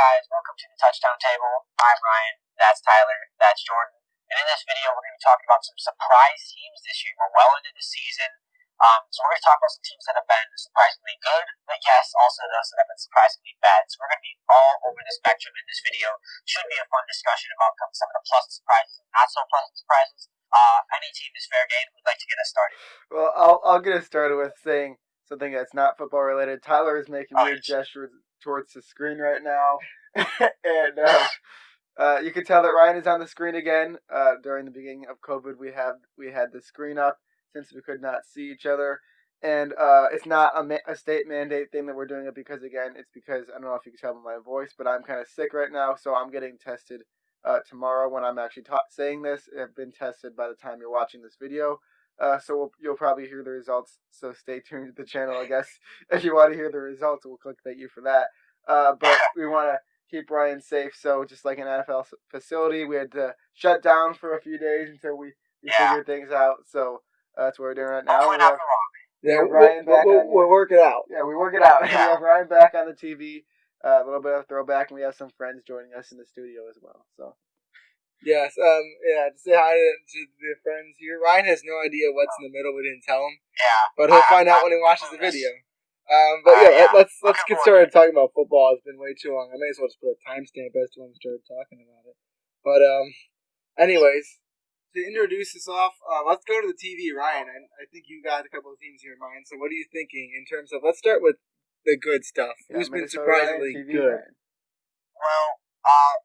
guys, welcome to the Touchdown Table. I'm Ryan, that's Tyler, that's Jordan. And in this video, we're going to be talking about some surprise teams this year. We're well into the season, so we're going to talk about some teams that have been surprisingly good, but yes, also those that have been surprisingly bad. So we're going to be all over the spectrum in this video. Should be a fun discussion about some of the pleasant surprises and not so pleasant surprises. Any team is fair game. Who'd like to get us started? Well, I'll get us started with saying something that's not football related. Tyler is making weird gestures towards the screen right now, and you can tell that Ryan is on the screen again. During the beginning of COVID, we had the screen up since we could not see each other, and it's not a state mandate thing that we're doing it because it's because I don't know if you can tell by my voice, but I'm kind of sick right now, so I'm getting tested tomorrow when I'm actually saying this. I've been tested by the time you're watching this video. So you'll probably hear the results. So stay tuned to the channel, I guess. If you want to hear the results, we'll clickbait you for that. But we want to keep Ryan safe. So just like an NFL facility, we had to shut down for a few days until we figured things out. So that's what we're doing right now. We'll work it out. Yeah, we work it out. We have Ryan back on the TV. A little bit of throwback, and we have some friends joining us in the studio as well. So. Yes, to say hi to the friends here. Ryan has no idea what's in the middle. We didn't tell him. Yeah. But he'll find out when he watches the video. Let's get started talking about football. It's been way too long. I may as well just put a timestamp as to when we started talking about it. But, anyways, to introduce us off, let's go to the TV, Ryan. I think you got a couple of teams here in mind. So what are you thinking in terms of, let's start with the good stuff. Yeah, who's been surprisingly good? Well,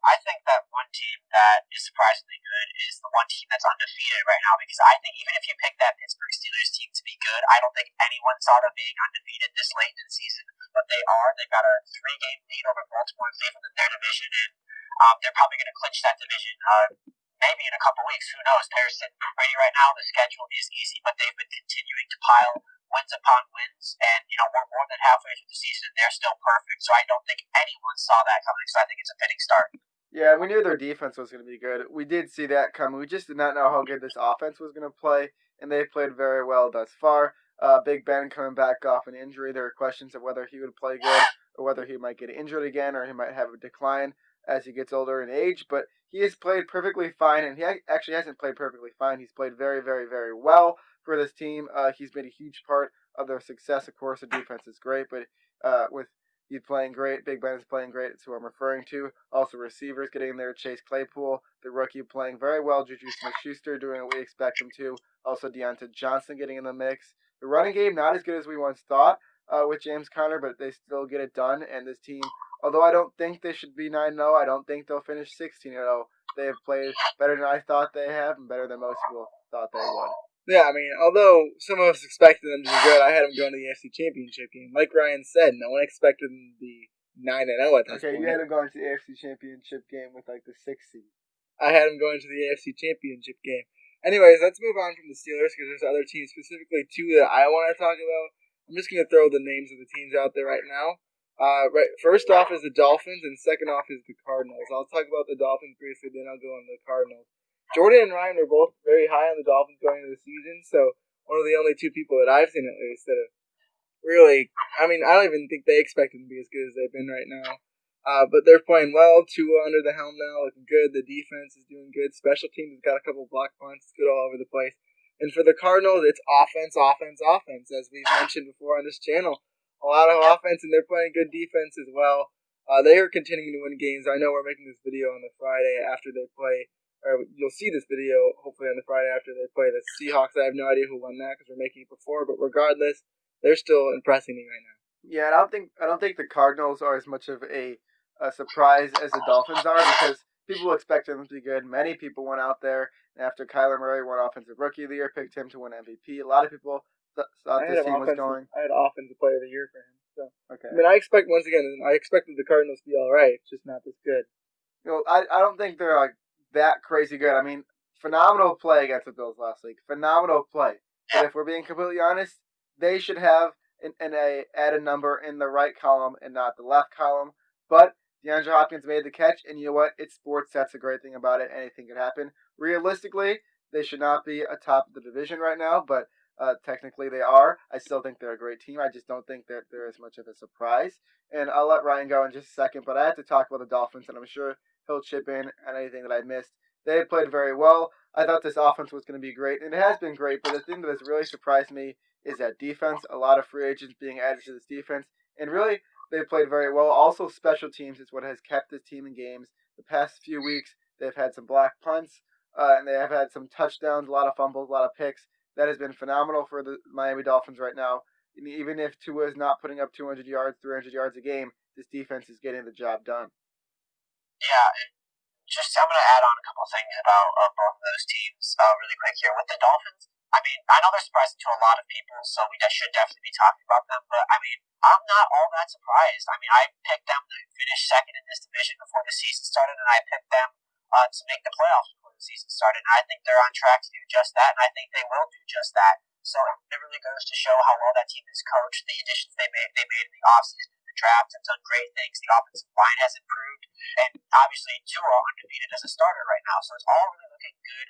I think that one team that is surprisingly good is the one team that's undefeated right now, because I think even if you pick that Pittsburgh Steelers team to be good, I don't think anyone saw them being undefeated this late in the season, but they are. They've got a 3-game lead over Baltimore and Cleveland in their division, and they're probably going to clinch that division maybe in a couple weeks. Who knows? They're sitting pretty right now. The schedule is easy, but they've been continuing to pile wins upon wins, and we're more than halfway through the season and they're still perfect, so I don't think anyone saw that coming, so I think it's a fitting start. Yeah, we knew their defense was going to be good. We did see that coming. We just did not know how good this offense was going to play, and they played very well thus far. Big Ben coming back off an injury. There are questions of whether he would play good or whether he might get injured again or he might have a decline as he gets older in age, but he has played perfectly fine, and he actually hasn't played perfectly fine. He's played very, very, very well for this team. He's been a huge part of their success. Of course, the defense is great, but with he's playing great, Big Ben is playing great. That's who I'm referring to. Also, receivers getting in there. Chase Claypool, the rookie, playing very well. Juju Smith-Schuster doing what we expect him to. Also, Deontay Johnson getting in the mix. The running game, not as good as we once thought with James Conner, but they still get it done. And this team, although I don't think they should be 9-0, I don't think they'll finish 16-0. They have played better than I thought they have and better than most people thought they would. Yeah, I mean, although some of us expected them to be good, I had them going to the AFC Championship game. Like Ryan said, no one expected them to be 9-0 at this point. Okay, you had them going to the AFC Championship game with like the 6th seed. I had them going to the AFC Championship game. Anyways, let's move on from the Steelers because there's other teams, specifically two that I want to talk about. I'm just going to throw the names of the teams out there right now. First off is the Dolphins, and second off is the Cardinals. I'll talk about the Dolphins briefly, then I'll go on the Cardinals. Jordan and Ryan were both very high on the Dolphins going into the season, so one of the only two people that I've seen at least that have really, I mean, I don't even think they expected them to be as good as they've been right now. But they're playing well. Tua under the helm now, looking good. The defense is doing good. Special teams has got a couple block punts. It's good all over the place. And for the Cardinals, it's offense. As we've mentioned before on this channel, a lot of offense, and they're playing good defense as well. They are continuing to win games. I know we're making this video on the Friday after they play. Or you'll see this video hopefully on the Friday after they play the Seahawks. I have no idea who won that because we're making it before, but regardless, they're still impressing me right now. Yeah, I don't think the Cardinals are as much of a surprise as the Dolphins are because people expected them to be good. Many people went out there after Kyler Murray won Offensive Rookie of the Year, picked him to win MVP. A lot of people thought this team was going. I had Offensive Player of the Year for him. So okay. I mean, I expected the Cardinals to be all right, just not this good. I don't think they're like that crazy good. I mean, phenomenal play against the Bills last week. Phenomenal play. But if we're being completely honest, they should have an added number in the right column and not the left column. But DeAndre Hopkins made the catch, and you know what? It's sports. That's a great thing about it. Anything could happen. Realistically, they should not be atop of the division right now, but Technically, they are. I still think they're a great team. I just don't think that they're as much of a surprise. And I'll let Ryan go in just a second, but I have to talk about the Dolphins, and I'm sure he'll chip in on anything that I missed. They have played very well. I thought this offense was going to be great, and it has been great. But the thing that has really surprised me is that defense. A lot of free agents being added to this defense, and really they've played very well. Also, special teams is what has kept this team in games. The past few weeks, they've had some block punts, and they have had some touchdowns, a lot of fumbles, a lot of picks. That has been phenomenal for the Miami Dolphins right now. And even if Tua is not putting up 200 yards, 300 yards a game, this defense is getting the job done. Yeah, I'm going to add on a couple of things about both of those teams really quick here. With the Dolphins, I mean, I know they're surprising to a lot of people, so we should definitely be talking about them. But I mean, I'm not all that surprised. I mean, I picked them to finish second in this division before the season started, and I picked them to make the playoffs before the season started. And I think they're on track to do just that, and I think they will do just that. So it really goes to show how well that team is coached. The additions they made in the offseason, in the draft, have done great things. The offensive line has improved, and obviously Tua undefeated as a starter right now. So it's all really looking good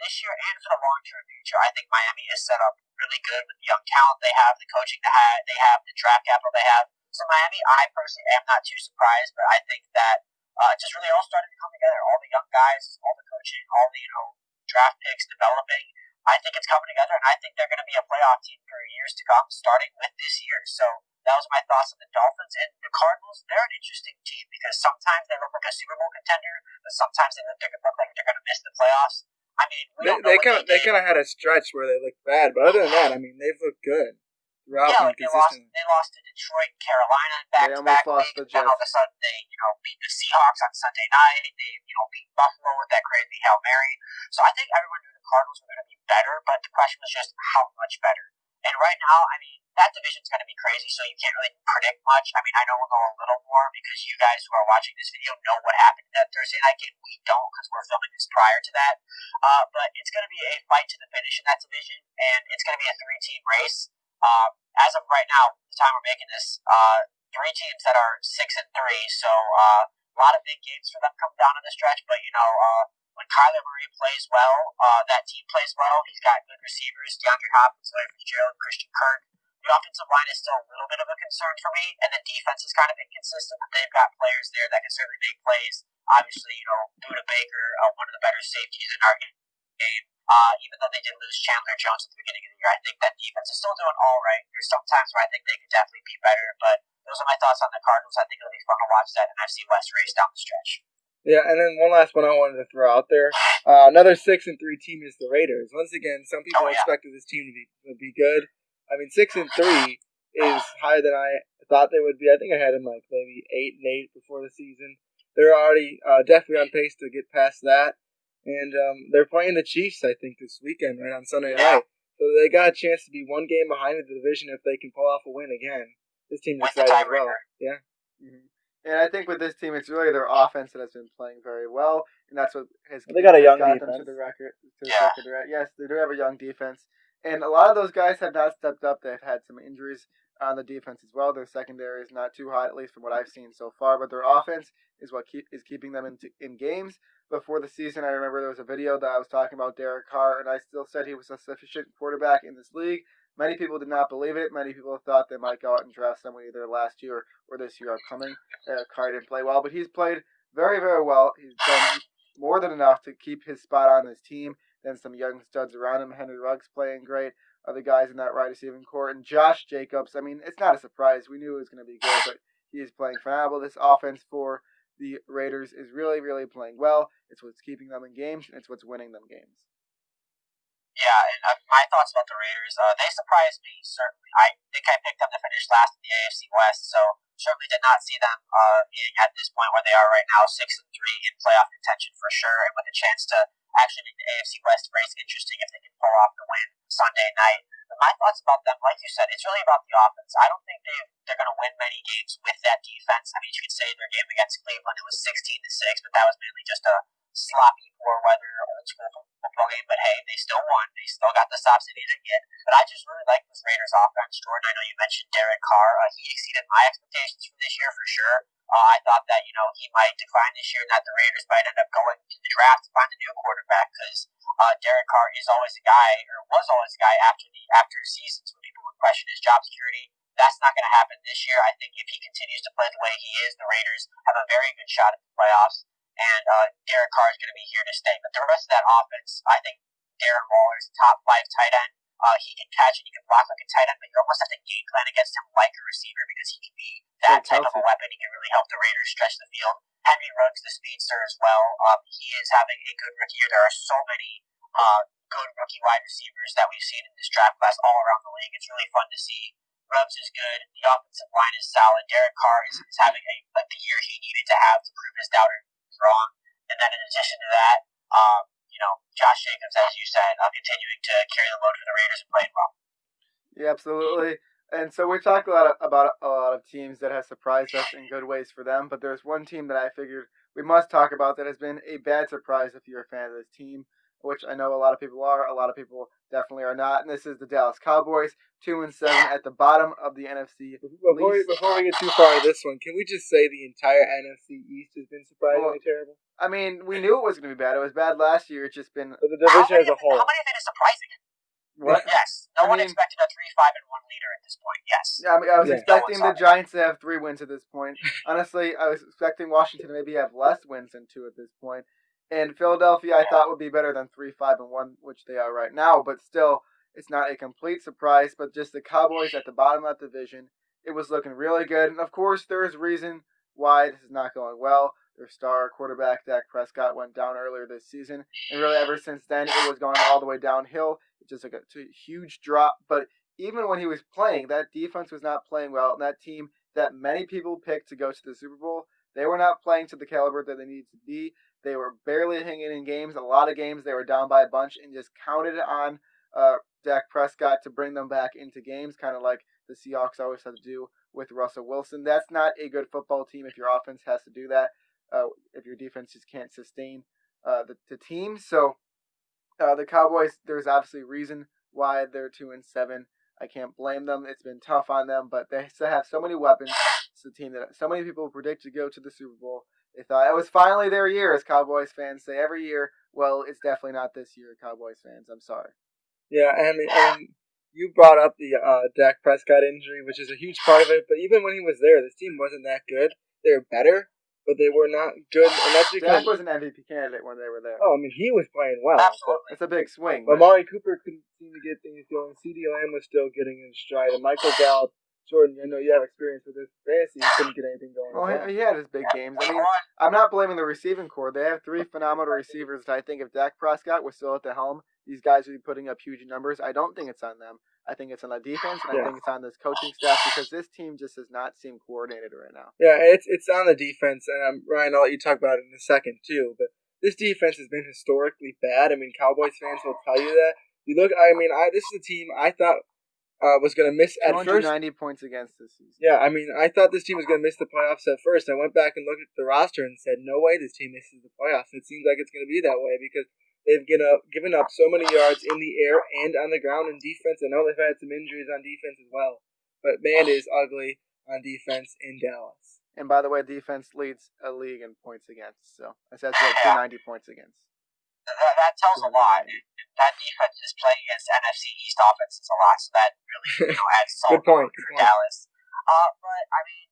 this year and for the long-term future. I think Miami is set up really good with the young talent they have, the coaching they have, the draft capital they have. So Miami, I personally am not too surprised, but I think that just really all started to come together. All the young guys, all the coaching, all the draft picks developing. I think it's coming together, and I think they're going to be a playoff team for years to come, starting with this year. So that was my thoughts on the Dolphins. And the Cardinals, they're an interesting team because sometimes they look like a Super Bowl contender, but sometimes they look like they're going to miss the playoffs. I mean, they kind of had a stretch where they looked bad, but other than that, I mean, they've looked good throughout. Yeah, like they lost to Detroit, Carolina, back-to-back week. Then all of a sudden they beat the Seahawks on Sunday night. They beat Buffalo with that crazy Hail Mary. So I think everyone knew the Cardinals were going to be better, but the question was just how much better. And right now, I mean, that division's going to be crazy, so you can't really predict much. I mean, I know we'll know a little more because you guys who are watching this video know what happened in that Thursday night game. We don't because we're filming this prior to that. But it's going to be a fight to the finish in that division, and it's going to be a 3-team race. As of right now, the time we're making this, 3 teams that are 6-3, so a lot of big games for them come down in the stretch. But when Kyler Murray plays well, that team plays well. He's got good receivers: DeAndre Hopkins, Larry Fitzgerald, Christian Kirk. The offensive line is still a little bit of a concern for me, and the defense is kind of inconsistent. But they've got players there that can certainly make plays. Obviously, Buda Baker, one of the better safeties in our game. Even though they did lose Chandler Jones at the beginning of the year, I think that defense is still doing all right. There's some times where I think they could definitely be better, but those are my thoughts on the Cardinals. I think it'll be fun to watch that NFC West race down the stretch. Yeah, and then one last one I wanted to throw out there. Another 6-3 team is the Raiders. Once again, some people expected this team to be good. I mean, 6-3 is higher than I thought they would be. I think I had them like maybe 8-8 before the season. They're already definitely on pace to get past that. And they're playing the Chiefs, I think, this weekend, right on Sunday night. So they got a chance to be one game behind in the division if they can pull off a win again. This team is right as well. Yeah. Mm-hmm. And I think with this team, it's really their offense that has been playing very well, and that's what has they got a young got defense. them to the record. Yes, they do have a young defense, and a lot of those guys have not stepped up. They've had some injuries on the defense as well. Their secondary is not too hot, at least from what I've seen so far. But their offense is what is keeping them in games. Before the season, I remember there was a video that I was talking about Derek Carr, and I still said he was a sufficient quarterback in this league. Many people did not believe it. Many people thought they might go out and draft someone either last year or this year upcoming. Carr didn't play well, but he's played very, very well. He's done more than enough to keep his spot on this team. Then some young studs around him. Henry Ruggs playing great. Other guys in that right receiving core. And Josh Jacobs, I mean, it's not a surprise. We knew it was going to be good, but he is playing phenomenal. This offense for the Raiders is really, really playing well. It's what's keeping them in games, and it's what's winning them games. Yeah, and my thoughts about the Raiders, they surprised me, certainly. I think I picked them to finish last in the AFC West, so certainly did not see them being at this point where they are right now, 6-3 in playoff contention for sure, and with a chance to actually make the AFC West race interesting if they can pull off the win Sunday night. But my thoughts about them, like you said, it's really about the offense. I don't think they're going to win many games with that defense. I mean, you could say their game against Cleveland, it was 16-6, but that was mainly just a sloppy, poor weather, old school football game. But hey, they still won. They still got the stops they needed to get. But I just really like this Raiders offense, Jordan. I know you mentioned Derek Carr. He exceeded my expectations for this year for sure. I thought that he might decline this year, and that the Raiders might end up going to the draft to find a new quarterback because Derek Carr is always a guy, or was always a guy after seasons when people would question his job security. That's not going to happen this year. I think if he continues to play the way he is, the Raiders have a very good shot at the playoffs, and Derek Carr is going to be here to stay. But the rest of that offense, I think Darren Waller is a top 5 tight end. He can catch and he can block like a tight end, but you almost have to game plan against him like a receiver because he can be that type of a weapon. He can really help the Raiders stretch the field. Henry Ruggs, the speedster as well. He is having a good rookie year. There are so many good rookie wide receivers that we've seen in this draft class all around the league. It's really fun to see. Ruggs is good. The offensive line is solid. Derek Carr is having the year he needed to have to prove his doubters wrong. And then in addition to that, Josh Jacobs, as you said, continuing to carry the load for the Raiders and playing well. Yeah, absolutely. And so we talked about a lot of teams that have surprised us in good ways for them, but there's one team that I figured we must talk about that has been a bad surprise if you're a fan of this team, which I know a lot of people are, a lot of people definitely are not, and this is the Dallas Cowboys, 2-7 at the bottom of the NFC. Before we get too far into this one, can we just say the entire NFC East has been surprisingly terrible? I mean, we knew it was going to be bad. It was bad last year. It's just been... But the division as a whole. How many of it is surprising? What? Yes. No one expected a 3-5-1 leader at this point. Yes. Yeah, I was expecting the Giants to have 3 wins at this point. Honestly, I was expecting Washington to maybe have less wins than 2 at this point. And Philadelphia, I thought, would be better than 3-5-1, which they are right now. But still, it's not a complete surprise. But just the Cowboys at the bottom of that division, it was looking really good. And of course, there is reason why this is not going well. Their star quarterback, Dak Prescott, went down earlier this season. And really, ever since then, it was going all the way downhill. It just took a huge drop. But even when he was playing, that defense was not playing well. And that team that many people picked to go to the Super Bowl, they were not playing to the caliber that they needed to be. They were barely hanging in games. A lot of games they were down by a bunch and just counted on Dak Prescott to bring them back into games, kind of like the Seahawks always have to do with Russell Wilson. That's not a good football team if your offense has to do that, if your defense just can't sustain the team. So the Cowboys, there's obviously a reason why they're 2-7. I can't blame them. It's been tough on them, but they still have so many weapons. It's a team that so many people predict to go to the Super Bowl. They thought it was finally their year, as Cowboys fans say every year. Well, it's definitely not this year, Cowboys fans. I'm sorry. Yeah, and you brought up the Dak Prescott injury, which is a huge part of it. But even when he was there, this team wasn't that good. They were better, but they were not good. And that's because Dak was an MVP candidate when they were there. Oh, I mean, he was playing well. Absolutely. It's a big swing. But Amari Cooper couldn't seem to get things going. CeeDee Lamb was still getting in stride. And Michael Gallup, Jordan, I know you have experience with this fantasy. He couldn't get anything going. Well, he had his big games. I mean, I'm not blaming the receiving core. They have 3 phenomenal receivers. And I think if Dak Prescott was still at the helm, these guys would be putting up huge numbers. I don't think it's on them. I think it's on the defense, and I think it's on this coaching staff because this team just does not seem coordinated right now. Yeah, it's on the defense, and Ryan, I'll let you talk about it in a second too. But this defense has been historically bad. I mean, Cowboys fans will tell you that. You look, this is a team I thought was going to miss at first. 290 points against this season. Yeah, I mean, I thought this team was going to miss the playoffs at first. I went back and looked at the roster and said, no way this team misses the playoffs. And it seems like it's going to be that way because they've given up so many yards in the air and on the ground in defense. I know they've had some injuries on defense as well. But man, it is ugly on defense in Dallas. And by the way, defense leads a league in points against. So that's like 290 points against. That tells a lot. That defense is playing against NFC East offenses a lot, so that really adds salt for Dallas. But I mean,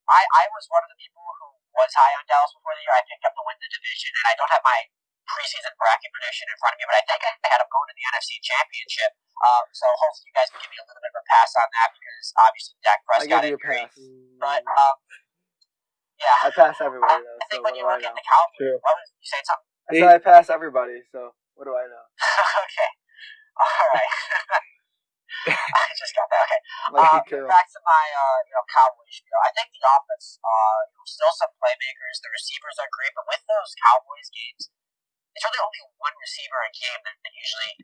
I was one of the people who was high on Dallas before the year. I picked up to win the division, and I don't have my preseason bracket prediction in front of me, but I think I had them going to the NFC Championship. So hopefully you guys can give me a little bit of a pass on that because obviously Dak Prescott injury. But yeah, I pass everybody though. I think so when you look at the Cowboys, you saying something? I said I pass everybody, so what do I know? Okay. All right. I just got that. Okay. Back to my Cowboys spiel. I think the offense, still some playmakers. The receivers are great, but with those Cowboys games, it's really only one receiver a game that usually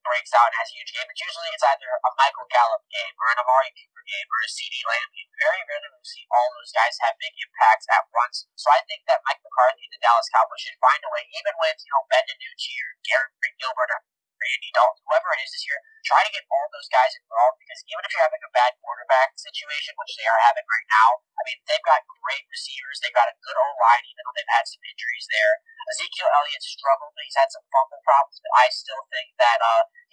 breaks out and has a huge game. It's either a Michael Gallup game or an Amari Cooper game or a CD Lamb game. Very rarely will you see all those guys have big impacts at once. So I think that Mike McCarthy and the Dallas Cowboys should find a way, even with Ben DiNucci or Garrett Gilbert or Andy Dalton, whoever it is this year, try to get all those guys involved, because even if you're having a bad quarterback situation, which they are having right now, I mean, they've got great receivers, they've got a good O-line, even though they've had some injuries there. Ezekiel Elliott struggled, he's had some fumble problems, but I still think that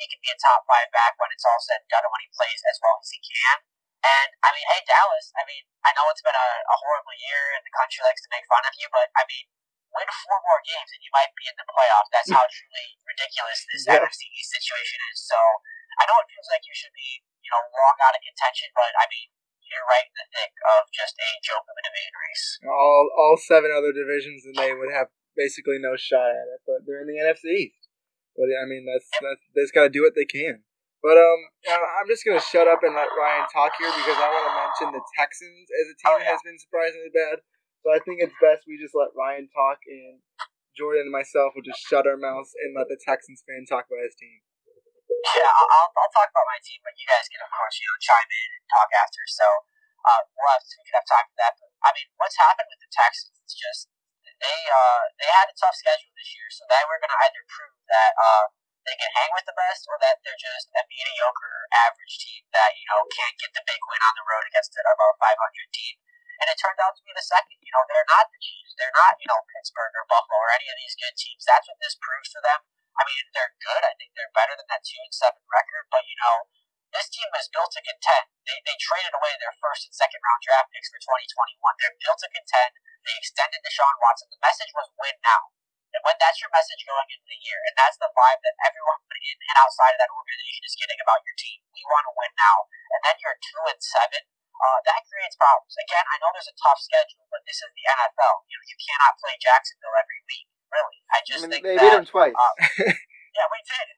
he can be a top 5 back when it's all said and done, and when he plays as well as he can. And, I mean, hey, Dallas, I mean, I know it's been a horrible year, and the country likes to make fun of you, but, I mean, win 4 more games and you might be in the playoffs. That's how truly ridiculous this NFC East situation is. So I know it feels like you should be, long out of contention, but I mean, you're right in the thick of just a joke of a division race. All 7 other divisions, and they would have basically no shot at it. But they're in the NFC East. But I mean, they just got to do what they can. But I'm just gonna shut up and let Ryan talk here, because I want to mention the Texans as a team that has been surprisingly bad. So I think it's best we just let Ryan talk, and Jordan and myself will just shut our mouths and let the Texans fan talk about his team. Yeah, I'll talk about my team, but you guys can, of course, chime in and talk after. So we can have time for that. But I mean, what's happened with the Texans is just they had a tough schedule this year, so they were going to either prove that they can hang with the best, or that they're just a mediocre, average team that can't get the big win on the road against an above 500 team. And it turned out to be the second. They're not the Chiefs. They're not, Pittsburgh or Buffalo or any of these good teams. That's what this proves to them. I mean, they're good. I think they're better than that 2-7 record. But, this team is built to contend. They traded away their first and second round draft picks for 2021. They're built to contend. They extended Deshaun Watson. The message was win now. And when that's your message going into the year, and that's the vibe that everyone in and outside of that organization is getting about your team. We want to win now. And then you're 2-7. That creates problems. Again, I know there's a tough schedule, but this is the NFL. You cannot play Jacksonville every week, really. I think they beat them twice. Yeah, we did.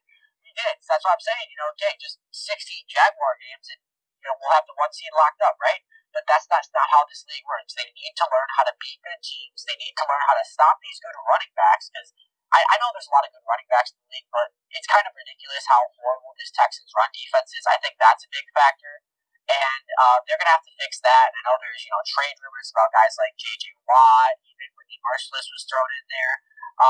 So that's what I'm saying. Okay, just 16 Jaguar games, and we'll have the 1 seed locked up, right? But that's not how this league works. They need to learn how to beat good teams. They need to learn how to stop these good running backs, because I know there's a lot of good running backs in the league, but it's kind of ridiculous how horrible this Texans run defense is. I think that's a big factor. And they're going to have to fix that. And I know there's, trade rumors about guys like J.J. Watt, even Whitney Mercilus was thrown in there.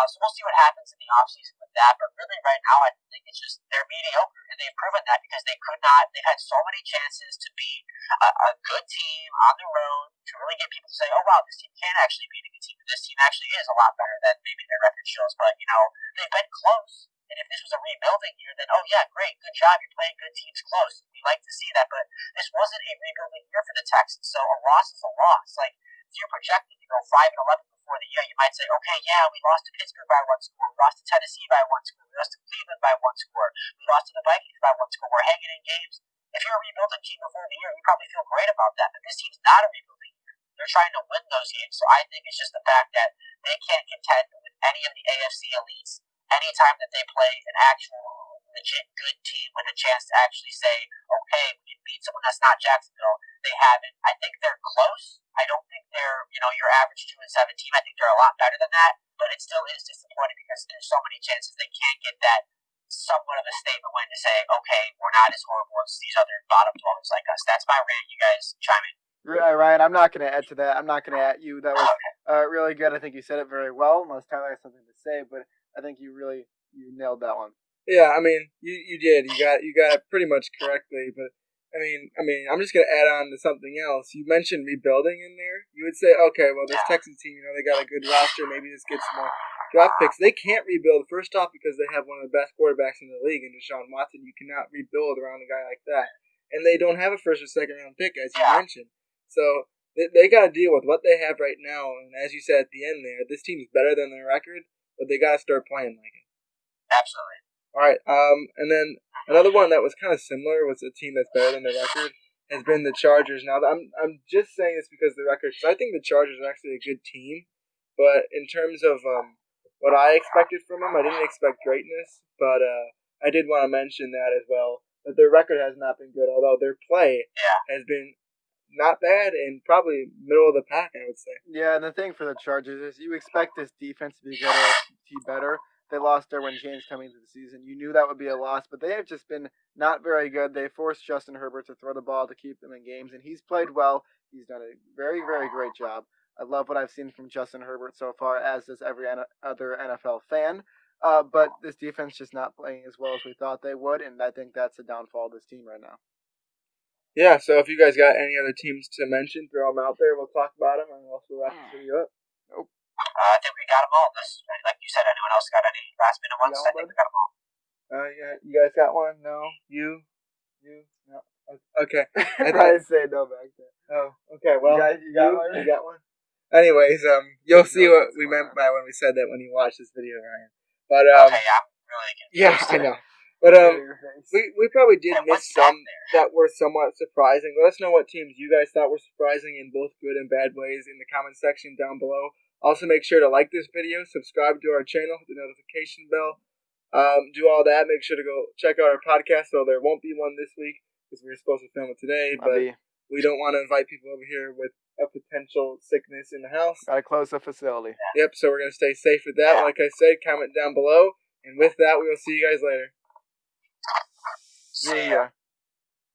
So we'll see what happens in the offseason with that. But really right now, I think it's just they're mediocre. And they've proven that, because they've had so many chances to beat a good team on the road, to really get people to say, oh, wow, this team can actually beat a good team. And this team actually is a lot better than maybe their record shows. But, they've been close. And if this was a rebuilding year, then, oh, yeah, great, good job, you're playing good teams close. We like to see that, but this wasn't a rebuilding year for the Texans, so a loss is a loss. Like, if you're projected to go 5-11 before the year, you might say, okay, yeah, we lost to Pittsburgh by 1 score, we lost to Tennessee by 1 score, we lost to Cleveland by 1 score, we lost to the Vikings by 1 score, we're hanging in games. If you're a rebuilding team before the year, you probably feel great about that, but this team's not a rebuilding year. They're trying to win those games, so I think it's just the fact that they can't contend with any of the AFC elites. Anytime that they play an actual legit good team with a chance to actually say, okay, we can beat someone that's not Jacksonville, they haven't. I think they're close. I don't think they're, your average 2-7 team. I think they're a lot better than that, but it still is disappointing, because there's so many chances they can't get that somewhat of a statement win to say, okay, we're not as horrible as these other bottom 12s like us. That's my rant. You guys chime in. Ryan, I'm not going to add to that. I'm not going to at you. That was really good. I think you said it very well, unless Tyler has something to say, but I think you nailed that one. Yeah, I mean, you did. You got it pretty much correctly, but I mean, I'm just gonna add on to something else. You mentioned rebuilding in there. You would say, okay, well, this Texans team, they got a good roster. Maybe this gets more draft picks. They can't rebuild, first off, because they have one of the best quarterbacks in the league in Deshaun Watson. You cannot rebuild around a guy like that, and they don't have a first or second round pick, as you mentioned. So they got to deal with what they have right now. And as you said at the end there, this team is better than their record, but they got to start playing like it. Absolutely. All right. And then another one that was kind of similar was a team that's better than their record has been the Chargers. Now, I'm just saying this because of the record, because I think the Chargers are actually a good team. But in terms of what I expected from them, I didn't expect greatness. But I did want to mention that as well, that their record has not been good, although their play has been not bad and probably middle of the pack, I would say. Yeah, and the thing for the Chargers is you expect this defense to be better. They lost Derwin James coming into the season. You knew that would be a loss, but they have just been not very good. They forced Justin Herbert to throw the ball to keep them in games, and he's played well. He's done a very, very great job. I love what I've seen from Justin Herbert so far, as does every other NFL fan. But this defense just not playing as well as we thought they would, and I think that's the downfall of this team right now. Yeah, so if you guys got any other teams to mention, throw them out there. We'll talk about them, and we'll also wrap this video up. I think we got them all. Like you said, anyone else got any last minute ones? I think we got them all. Yeah, you guys got one? No? You? No? Okay. I thought I'd say no back there. Oh, okay. Well, you got one? You got one? Anyways, you'll see what we meant by when we said that when you watch this video, Ryan. But, okay, yeah, I'm really confused. Yeah, I know. But, we probably did miss some that were somewhat surprising. Let us know what teams you guys thought were surprising in both good and bad ways in the comment section down below. Also, make sure to like this video, subscribe to our channel, hit the notification bell, do all that. Make sure to go check out our podcast, so there won't be one this week because we were supposed to film it today, but we don't want to invite people over here with a potential sickness in the house. Gotta close the facility. Yep, so we're going to stay safe with that. Like I said, comment down below. And with that, we will see you guys later. See ya.